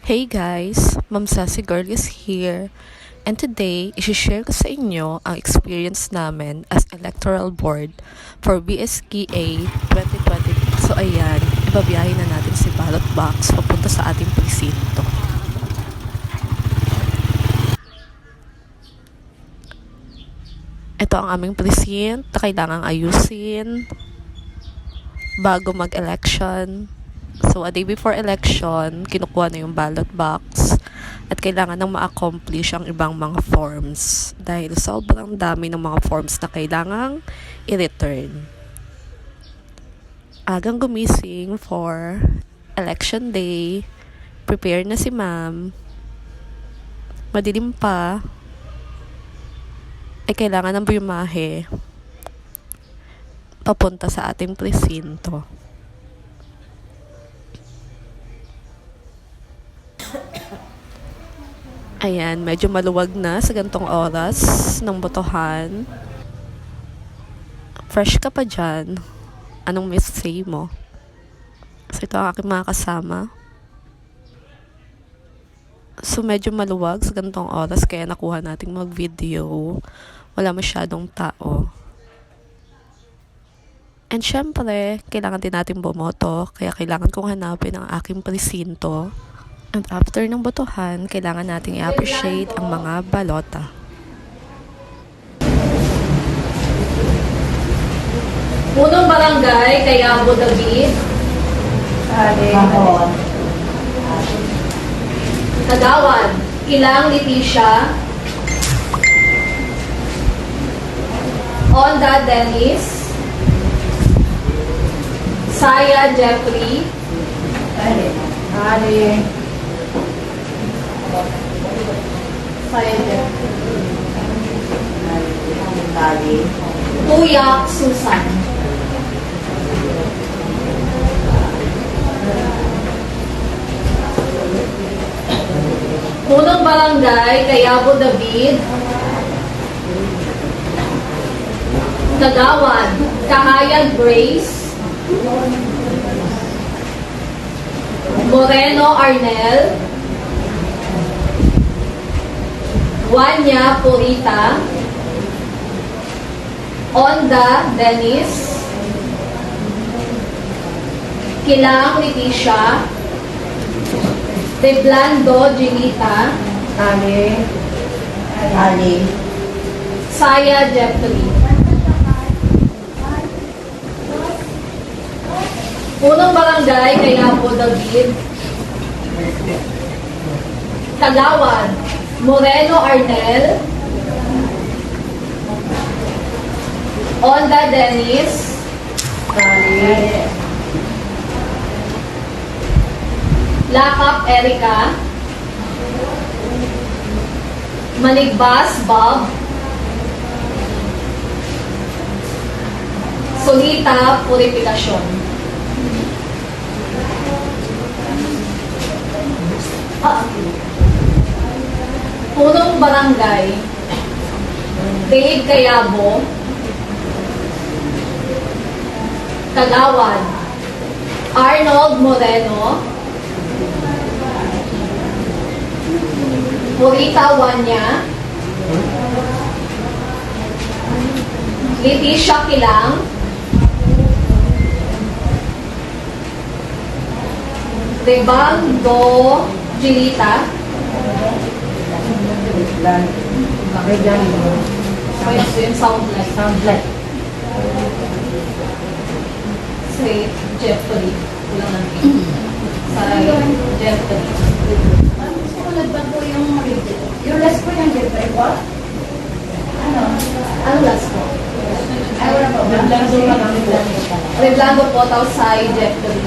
Hey guys, Ma'am Sassy Girl is here. And today, isi-share ko sa inyo ang experience namin as electoral board for BSKA 2020. So ayan, ibabiyahin na natin si ballot box papunta sa ating presinto. Ito ang aming presinto na kailangang ayusin bago mag-election. So, a day before election, kinukuha na yung ballot box at kailangan nang ma-accomplish ang ibang mga forms dahil sobrang dami ng mga forms na kailangang i-return. Agang gumising for election day, prepare na si ma'am, madilim pa, ay kailangan ng bumahe papunta sa ating presinto. Ayan, medyo maluwag na sa gantong oras ng botohan. Fresh ka pa dyan. Anong may say mo? So ito ang aking mga kasama. So medyo maluwag sa gantong oras kaya nakuha nating mag-video. Wala masyadong tao. And syempre, kailangan din natin bumoto. Kaya kailangan kong hanapin ang aking presinto. And after ng botohan, kailangan nating i-appreciate ang mga balota. Unang barangay kay Abu David. Kagawan, Ilang Leticia. Onda Dennis. Saya Jeffrey. Saya Jeffrey. Tuyak Susan. Unang barangay kay Abu David. Kagawan, Kahayag Grace. Moreno Arnel. Wanya Purita. Onda Dennis. Kilang Leticia. Deblando Ginita. Ali. Saya Jeffrey. Unang barangay kay Abu David. Kagawan, Moreno Arnel. Onda Dennis. Lakap Erica. Manigbas Bob. Solita Purifikasyon. Punong barangay Dave Cayabo. Kagawan, Arnold Moreno. Morita Wanya. Leticia Kilang. Rebando Gilita. Soundlight. Si Jeffrey. Kulang natin. Sa Jeffrey. Sumunod ba po yung last po yung Jeffrey po? Ano last po? Ay, wala po. Reblando po tao sa Jeffrey.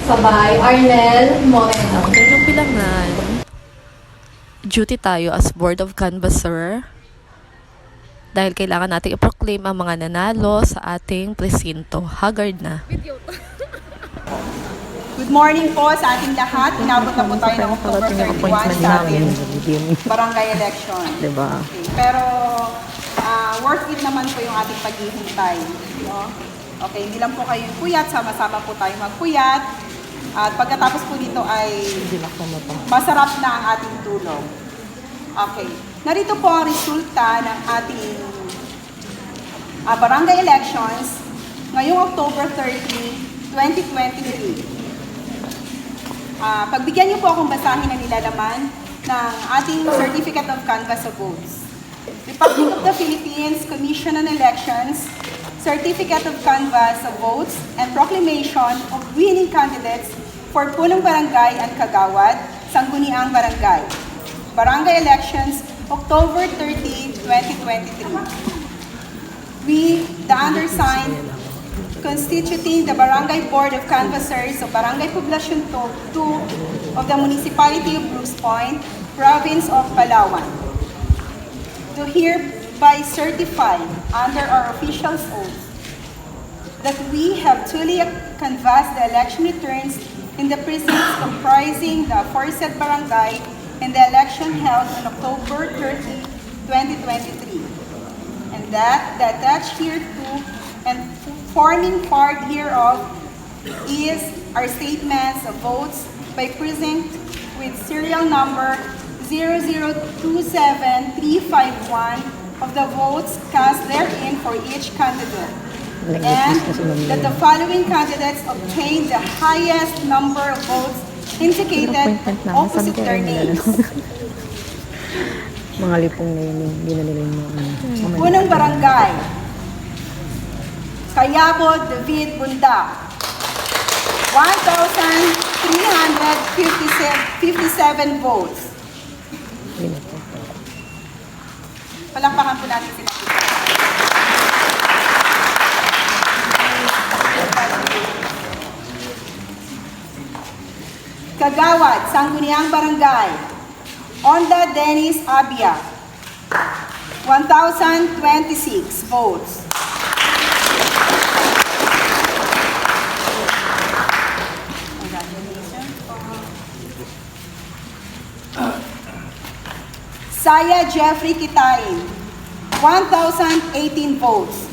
Sabay, Arnel Moreno. After ng bilangan, duty tayo as Board of Canvasser dahil kailangan natin i-proclaim ang mga nanalo sa ating presinto. Haggard na. Good morning po sa ating lahat. Inabot na po tayo ng October 31 sa ating barangay election. Diba? Okay. Pero worth it naman po yung ating paghihintay. No? Okay, hindi lang po kayo puyat, sama-sama po tayo magpuyat. At pagkatapos po nito ay masarap na ang ating tulog. Okay. Narito po ang resulta ng ating barangay elections ngayong October 30, 2023. Pagbigyan niyo po akong basahin ang nilalaman ng ating Certificate of Canvass of Votes. Republic of the Philippines Commission on Elections, Certificate of Canvass of Votes, and Proclamation of Winning Candidates for Punong Barangay and Kagawad, Sangguniang Barangay. Barangay Elections, October 30, 2023. We, the undersigned, constituting the Barangay Board of Canvassers of Barangay Poblacion 2 of the Municipality of Bruce Point, Province of Palawan, do hereby certify under our official's oath that we have duly canvassed the election returns in the precincts comprising the aforesaid barangay in the election held on October 30, 2023, and that the attached hereto and forming part hereof is our statements of votes by precinct with serial number 0027351 of the votes cast therein for each candidate, and that the following candidates obtained the highest number of votes indicated opposite their names. Mga lipong na yun, hindi na nila yung mga Unang barangay, Kayabo David Bunda, 1,357 votes. Palakpakan po natin sila. Kagawad, Sangguniang Barangay, Onda Dennis Abia, 1,026 votes. Saya Jeffrey Kitain, 1,018 votes.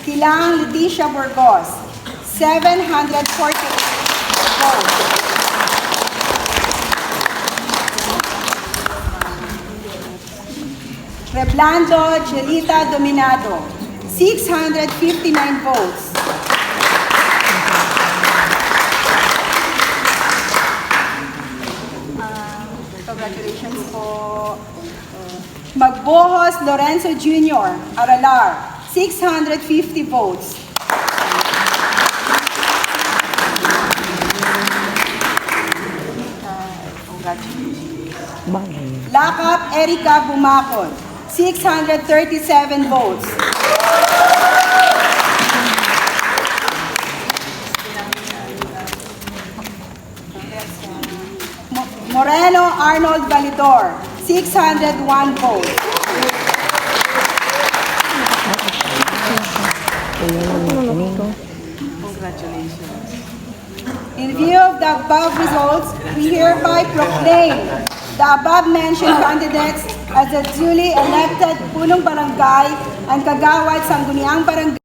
Tilang Leticia Burgos, 740 votes. Reblando Jelita Dominado, 659 votes. Congratulations po. Magbohos Lorenzo Jr., Aralar, 650 votes. Lakap Erika Bumacol, 637 votes. Moreno Arnold Validor, 601 votes. Congratulations. In view of the above results, we hereby proclaim the above-mentioned candidates as the duly elected Punong Barangay and Kagawad Sangguniang Barangay